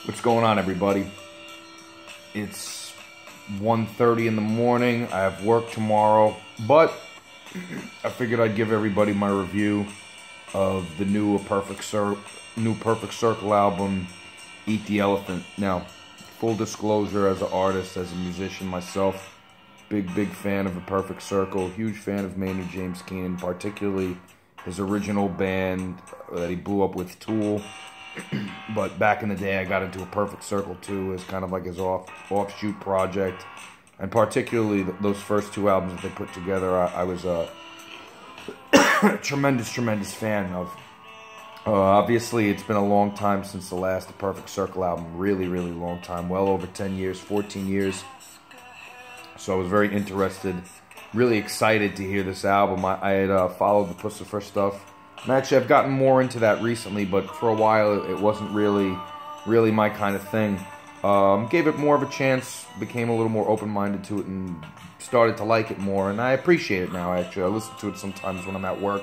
What's going on, everybody? It's 1:30 in the morning. I have work tomorrow, but I figured I'd give everybody my review of the new Perfect Circle album, Eat the Elephant. Now, full disclosure, as an artist, as a musician myself, big fan of A Perfect Circle, huge fan of Maynard James Keenan, particularly his original band that he blew up with, Tool. But back in the day, I got into A Perfect Circle too, as kind of like his offshoot project, and particularly those first two albums that they put together, I was a tremendous fan of. Obviously, it's been a long time since the last A Perfect Circle album, really long time, well over 10 years, 14 years. So I was very interested, really excited to hear this album. I had followed the Puscifer stuff. And actually, I've gotten more into that recently, but for a while, it wasn't really my kind of thing. Gave it more of a chance, became a little more open-minded to it, and started to like it more. And I appreciate it now, actually. I listen to it sometimes when I'm at work,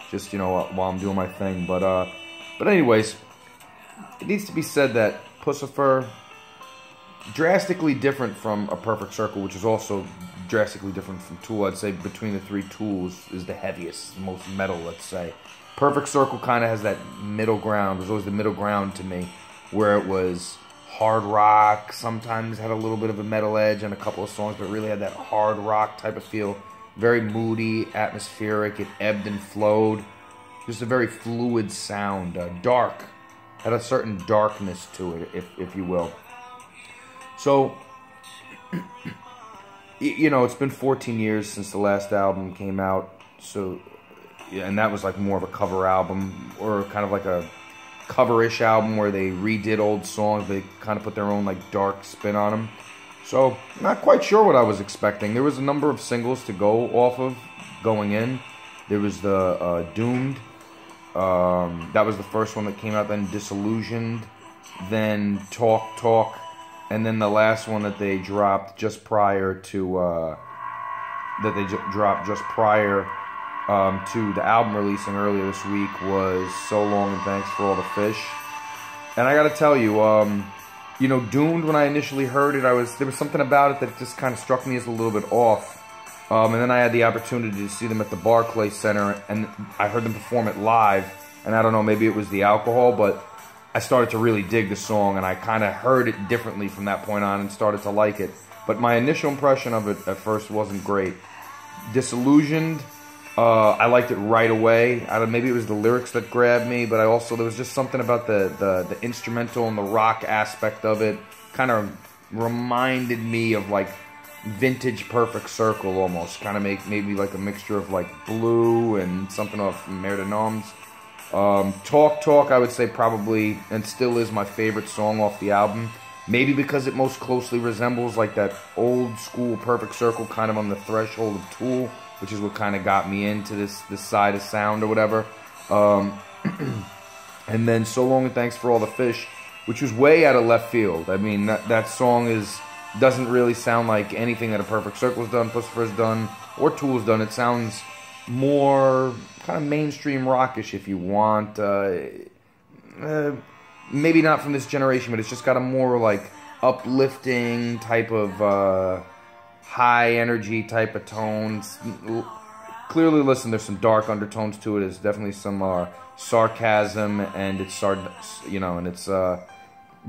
just, while I'm doing my thing. But anyways, it needs to be said that Puscifer, drastically different from A Perfect Circle, which is also drastically different from Tool. I'd say between the three, Tools is the heaviest, the most metal, let's say. Perfect Circle kind of has that middle ground. It was always the middle ground to me, where it was hard rock, sometimes had a little bit of a metal edge on a couple of songs, but really had that hard rock type of feel. Very moody, atmospheric, it ebbed and flowed. Just a very fluid sound, dark. Had a certain darkness to it, if you will. So, it's been 14 years since the last album came out, so, and that was like more of a cover album, or kind of like a cover-ish album where they redid old songs, they kind of put their own like dark spin on them. So, not quite sure what I was expecting. There was a number of singles to go off of going in. There was the Doomed, that was the first one that came out, then Disillusioned, then Talk, and then the last one that they dropped just prior to to the album releasing earlier this week was So Long and Thanks for All the Fish. And I gotta tell you, Doomed, when I initially heard it, there was something about it that just kind of struck me as a little bit off. And then I had the opportunity to see them at the Barclays Center, and I heard them perform it live. And I don't know, maybe it was the alcohol, but I started to really dig the song, and I kind of heard it differently from that point on and started to like it. But my initial impression of it at first wasn't great. Disillusioned, I liked it right away. Maybe it was the lyrics that grabbed me, but there was just something about the instrumental and the rock aspect of it. Kind of reminded me of like vintage Perfect Circle almost. Kind of maybe like a mixture of like Blue and something off Mer de Noms. Talk, I would say probably, and still is, my favorite song off the album. Maybe because it most closely resembles like that old school Perfect Circle, kind of on the threshold of Tool, which is what kind of got me into this side of sound or whatever. And then So Long and Thanks for All the Fish, which was way out of left field. I mean, that song doesn't really sound like anything that A Perfect Circle's done, Puscifer's done, or Tool's done. It sounds more kind of mainstream rockish, if you want. Maybe not from this generation, but it's just got a more like uplifting type of high energy type of tones. Clearly, listen, there's some dark undertones to it. There's definitely some sarcasm, and it's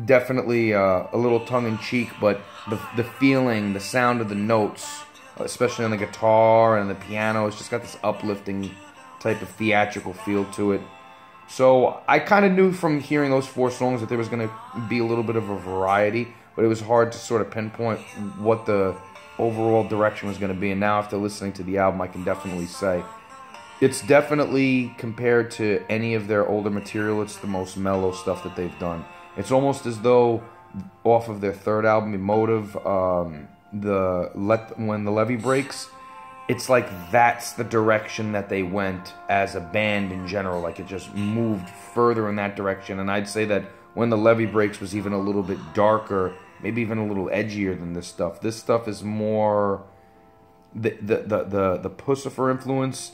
definitely a little tongue in cheek. But the feeling, the sound of the notes, especially on the guitar and the piano, it's just got this uplifting type of theatrical feel to it. So I kind of knew from hearing those four songs that there was going to be a little bit of a variety, but it was hard to sort of pinpoint what the overall direction was going to be. And now after listening to the album, I can definitely say it's definitely, compared to any of their older material, it's the most mellow stuff that they've done. It's almost as though off of their third album, Emotive, When the Levee Breaks, it's like that's the direction that they went as a band in general. Like it just moved further in that direction. And I'd say that When the Levee Breaks was even a little bit darker, maybe even a little edgier than this stuff. This stuff is more the Puscifer influence.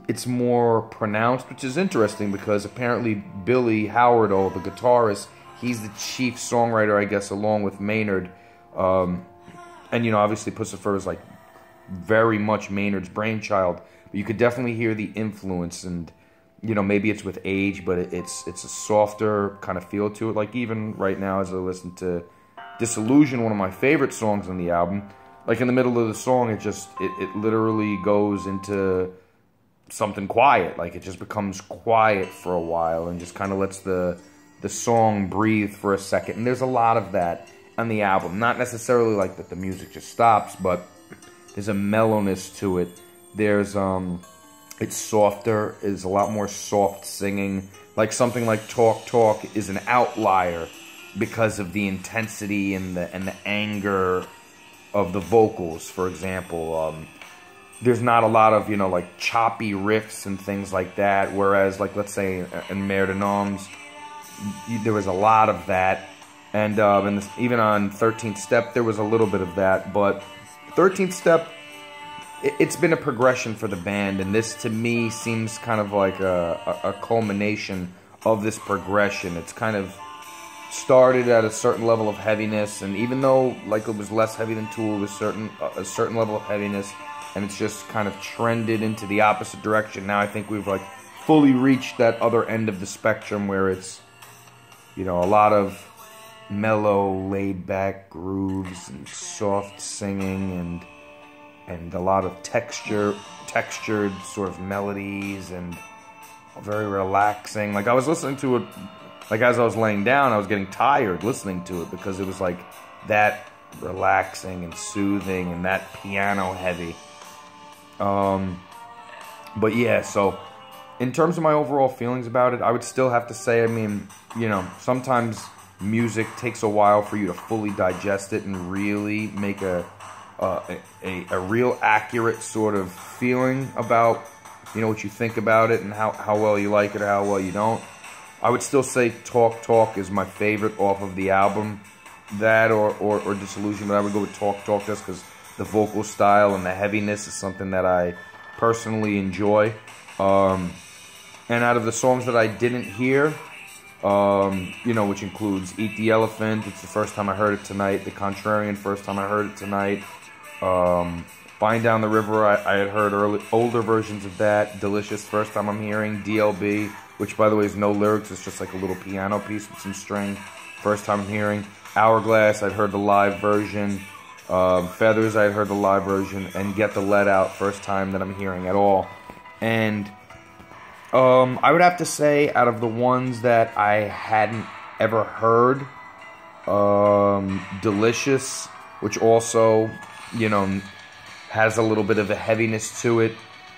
It's more pronounced, which is interesting because apparently Billy Howard, the guitarist, he's the chief songwriter, I guess, along with Maynard. And, you know, obviously Puscifer is, like, very much Maynard's brainchild. But you could definitely hear the influence, and, you know, maybe it's with age, but it's a softer kind of feel to it. Like, even right now as I listen to Disillusion, one of my favorite songs on the album, like, in the middle of the song, it literally goes into something quiet. Like, it just becomes quiet for a while and just kind of lets the song breathe for a second. And there's a lot of that on the album. Not necessarily like that the music just stops, but there's a mellowness to it. There's, it's softer, is a lot more soft singing. Like, something like Talk Talk is an outlier because of the intensity and the anger of the vocals, for example. There's not a lot of, you know, like, choppy riffs and things like that, whereas, like, let's say in Mer de Noms, there was a lot of that. And even on 13th Step, there was a little bit of that. But 13th Step, it's been a progression for the band, and this, to me, seems kind of like a culmination of this progression. It's kind of started at a certain level of heaviness, and even though, like, it was less heavy than Tool, it was a certain level of heaviness, and it's just kind of trended into the opposite direction. Now I think we've, like, fully reached that other end of the spectrum where it's, you know, a lot of mellow, laid-back grooves and soft singing and a lot of textured sort of melodies and very relaxing. Like, I was listening to it, like, as I was laying down, I was getting tired listening to it because it was, like, that relaxing and soothing and that piano heavy. But yeah, so in terms of my overall feelings about it, I would still have to say, I mean, you know, sometimes music takes a while for you to fully digest it and really make a real accurate sort of feeling about, you know, what you think about it and how well you like it or how well you don't. I would still say Talk Talk is my favorite off of the album. That or Disillusion, but I would go with Talk Talk just because the vocal style and the heaviness is something that I personally enjoy. And out of the songs that I didn't hear, you know, which includes Eat the Elephant, it's the first time I heard it tonight. The Contrarian, first time I heard it tonight. Flying Down the River, I had heard older versions of that. Delicious, first time I'm hearing. DLB, which by the way is no lyrics, it's just like a little piano piece with some string. First time I'm hearing. Hourglass, I'd heard the live version. Feathers, I'd heard the live version. And Get the Let Out, first time that I'm hearing at all. And I would have to say, out of the ones that I hadn't ever heard, Delicious, which also, you know, has a little bit of a heaviness to it.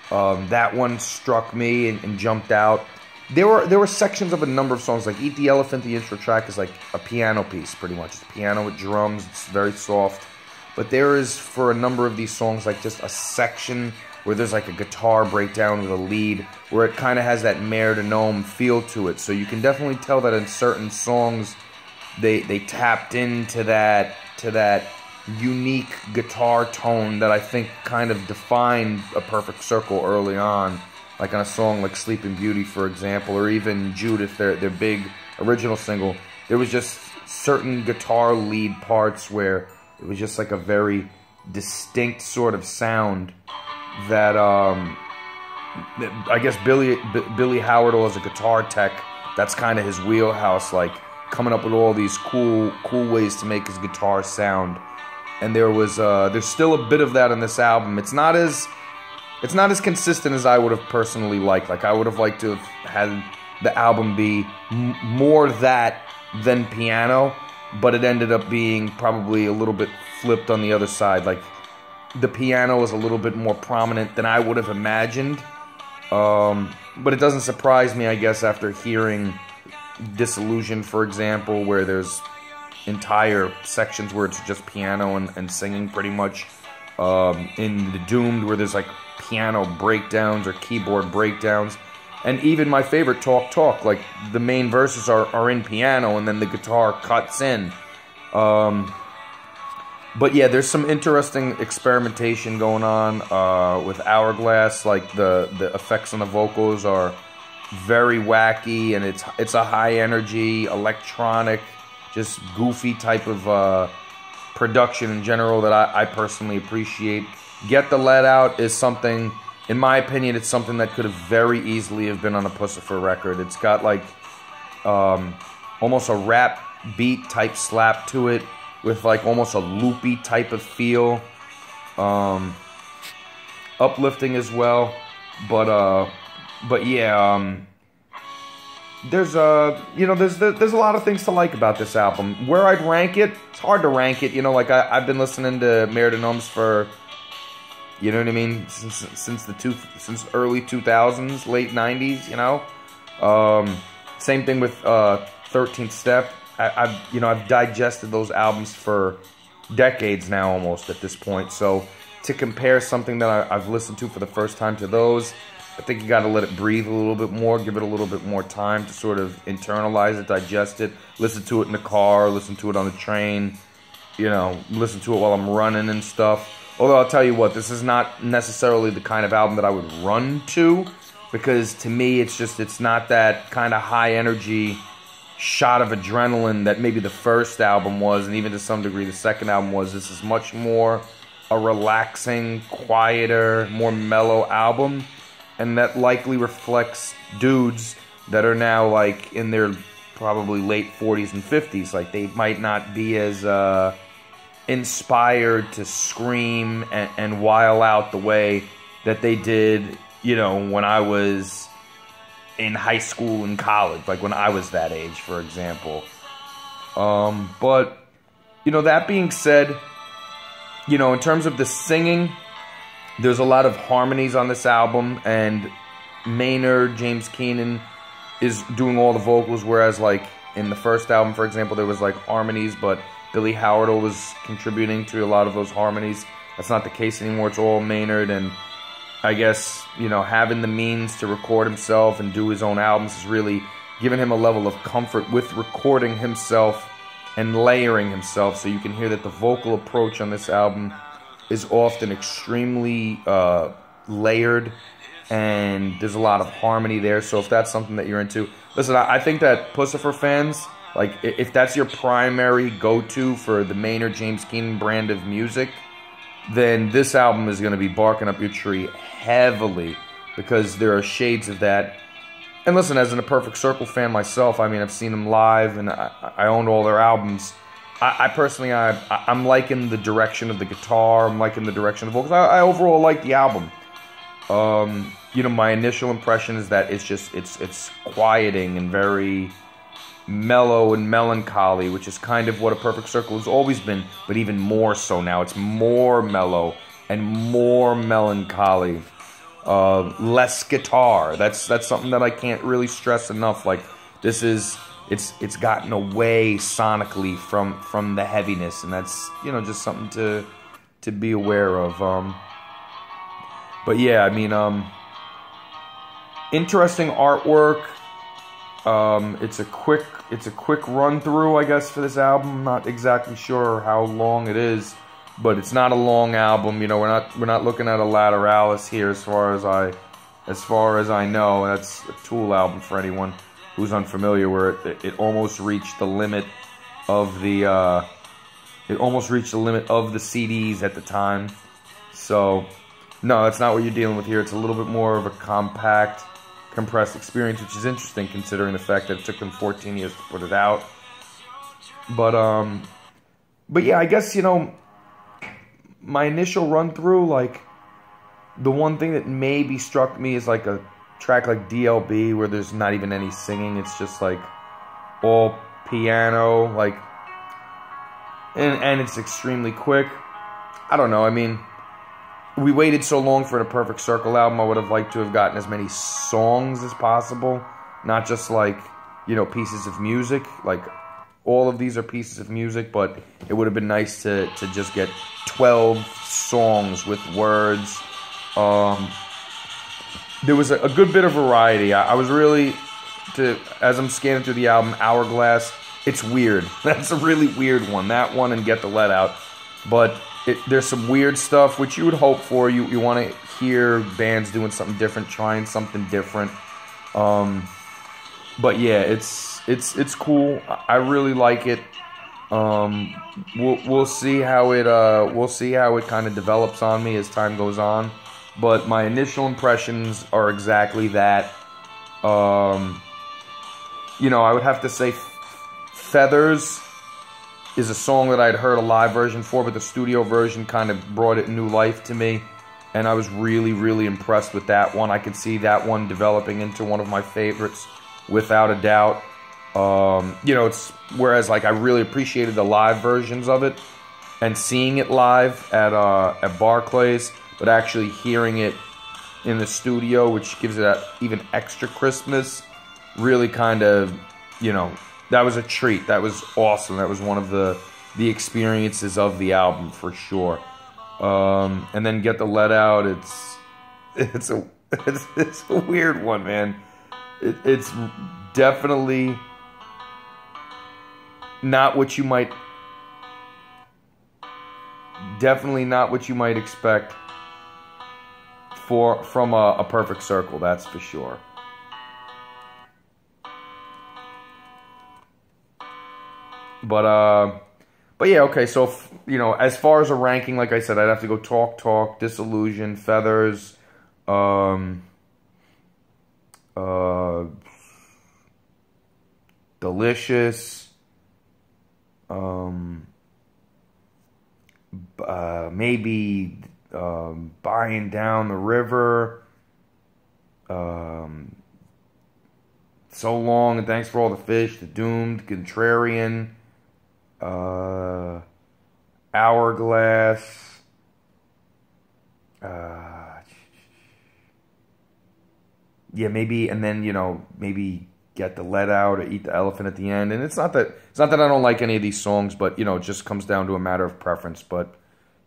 That one struck me and jumped out. There were sections of a number of songs, like Eat the Elephant, the intro track is like a piano piece, pretty much. It's piano with drums, it's very soft. But there is, for a number of these songs, like just a section where there's like a guitar breakdown with a lead, where it kind of has that Mer de Noms feel to it. So you can definitely tell that in certain songs, they tapped into that unique guitar tone that I think kind of defined A Perfect Circle early on, like on a song like Sleeping Beauty, for example, or even Judith, their big original single. There was just certain guitar lead parts where it was just like a very distinct sort of sound that I guess Billy Howardall as a guitar tech, that's kind of his wheelhouse, like coming up with all these cool ways to make his guitar sound. And there's still a bit of that in this album. It's not as consistent as I would have personally liked. Like, I would have liked to have had the album be more that than piano, but it ended up being probably a little bit flipped on the other side. Like, the piano was a little bit more prominent than I would have imagined. But it doesn't surprise me, I guess, after hearing Disillusion, for example, where there's entire sections where it's just piano and singing pretty much. In The Doomed, where there's like piano breakdowns or keyboard breakdowns. And even my favorite, Talk Talk, like the main verses are in piano and then the guitar cuts in. But yeah, there's some interesting experimentation going on with Hourglass. Like the effects on the vocals are very wacky, and it's a high energy electronic just goofy type of production in general that I personally appreciate. Get the Let Out is something, in my opinion, it's something that could have very easily have been on a Puscifer record. It's got like almost a rap beat type slap to it with like almost a loopy type of feel. Uplifting as well. But yeah, there's there's a lot of things to like about this album. Where I'd rank it, it's hard to rank it. You know, like I've been listening to Mayor de Noms for, you know what I mean, since early 2000s, late 90s. You know, same thing with 13th Step. I've digested those albums for decades now, almost at this point. So to compare something that I've listened to for the first time to those, I think you got to let it breathe a little bit more, give it a little bit more time to sort of internalize it, digest it, listen to it in the car, listen to it on the train, you know, listen to it while I'm running and stuff. Although I'll tell you what, this is not necessarily the kind of album that I would run to, because to me it's not that kind of high energy shot of adrenaline that maybe the first album was, and even to some degree the second album was. This is much more a relaxing, quieter, more mellow album. And that likely reflects dudes that are now like in their probably late 40s and 50s. Like they might not be as inspired to scream and while out the way that they did, you know, when I was in high school and college. Like when I was that age, for example. But, you know, that being said, you know, in terms of the singing, there's a lot of harmonies on this album, and Maynard James Keenan is doing all the vocals, whereas like in the first album, for example, there was like harmonies, but Billy Howard was contributing to a lot of those harmonies. That's not the case anymore. It's all Maynard, and I guess, you know, having the means to record himself and do his own albums has really given him a level of comfort with recording himself and layering himself, so you can hear that the vocal approach on this album is often extremely layered, and there's a lot of harmony there. So if that's something that you're into, listen, I think that Puscifer fans, like if that's your primary go-to for the Maynard James Keenan brand of music, then this album is going to be barking up your tree heavily, because there are shades of that. And listen, as a Perfect Circle fan myself, I mean, I've seen them live, and I owned all their albums. I personally, I'm liking the direction of the guitar. I'm liking the direction of the vocals. I overall like the album. You know, my initial impression is that it's quieting and very mellow and melancholy, which is kind of what A Perfect Circle has always been, but even more so now. It's more mellow and more melancholy. Less guitar. That's something that I can't really stress enough. Like, this is... It's gotten away sonically from the heaviness, and that's, you know, just something to be aware of. But yeah, I mean, interesting artwork. It's a quick run through, I guess, for this album. I'm not exactly sure how long it is, but it's not a long album. You know, we're not looking at a Lateralis here, as far as I know. That's a Tool album for anyone who's unfamiliar, where it almost reached the limit of the CDs at the time. So no, that's not what you're dealing with here. It's a little bit more of a compact, compressed experience, which is interesting considering the fact that it took them 14 years to put it out. But yeah, I guess, you know, my initial run through, like, the one thing that maybe struck me is like a track like DLB, where there's not even any singing. It's just like all piano, like, and it's extremely quick. I don't know. I mean, we waited so long for the Perfect Circle album. I would have liked to have gotten as many songs as possible, not just like, you know, pieces of music. Like, all of these are pieces of music, but it would have been nice to just get 12 songs with words. There was a good bit of variety. I was really, as I'm scanning through the album, Hourglass, it's weird. That's a really weird one. That one and Get the Let Out. But there's some weird stuff, which you would hope for. You want to hear bands doing something different, trying something different. But yeah, it's it's cool. I really like it. We'll see how it kind of develops on me as time goes on. But my initial impressions are exactly that. I would have to say Feathers is a song that I'd heard a live version for, but the studio version kind of brought it new life to me. And I was really, really impressed with that one. I could see that one developing into one of my favorites, without a doubt. Whereas I really appreciated the live versions of it and seeing it live at Barclays, but actually hearing it in the studio, which gives it that even extra crispness, really kind of, that was a treat. That was awesome. That was one of the experiences of the album for sure. And then Get the Let Out. It's a weird one, man. It's definitely not what you might expect from a Perfect Circle. That's for sure. But yeah, okay, so, as far as a ranking, like I said, I'd have to go Talk, Disillusion, Feathers, Delicious, maybe Buying Down the River, So Long and Thanks for All the Fish, The Doomed, Contrarian, Hourglass, maybe, and then, maybe Get the Let Out or Eat the Elephant at the end. And it's not that I don't like any of these songs, but, it just comes down to a matter of preference. But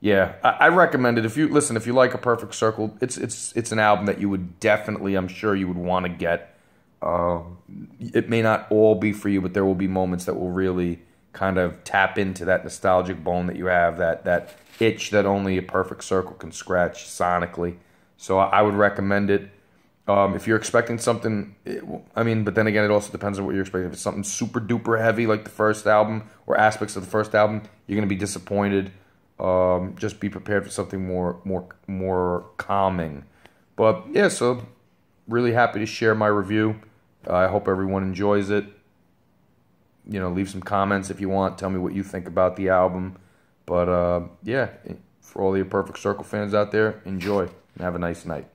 yeah, I recommend it. If you like A Perfect Circle, it's an album that you would definitely, I'm sure you would want to get. It may not all be for you, but there will be moments that will really kind of tap into that nostalgic bone that you have, that itch that only A Perfect Circle can scratch sonically. So I would recommend it. If you're expecting something, but then again, it also depends on what you're expecting. If it's something super duper heavy like the first album or aspects of the first album, you're going to be disappointed. Just be prepared for something more calming. But yeah, so really happy to share my review. I hope everyone enjoys it. Leave some comments if you want. Tell me what you think about the album. But yeah, for all the Perfect Circle fans out there, enjoy and have a nice night.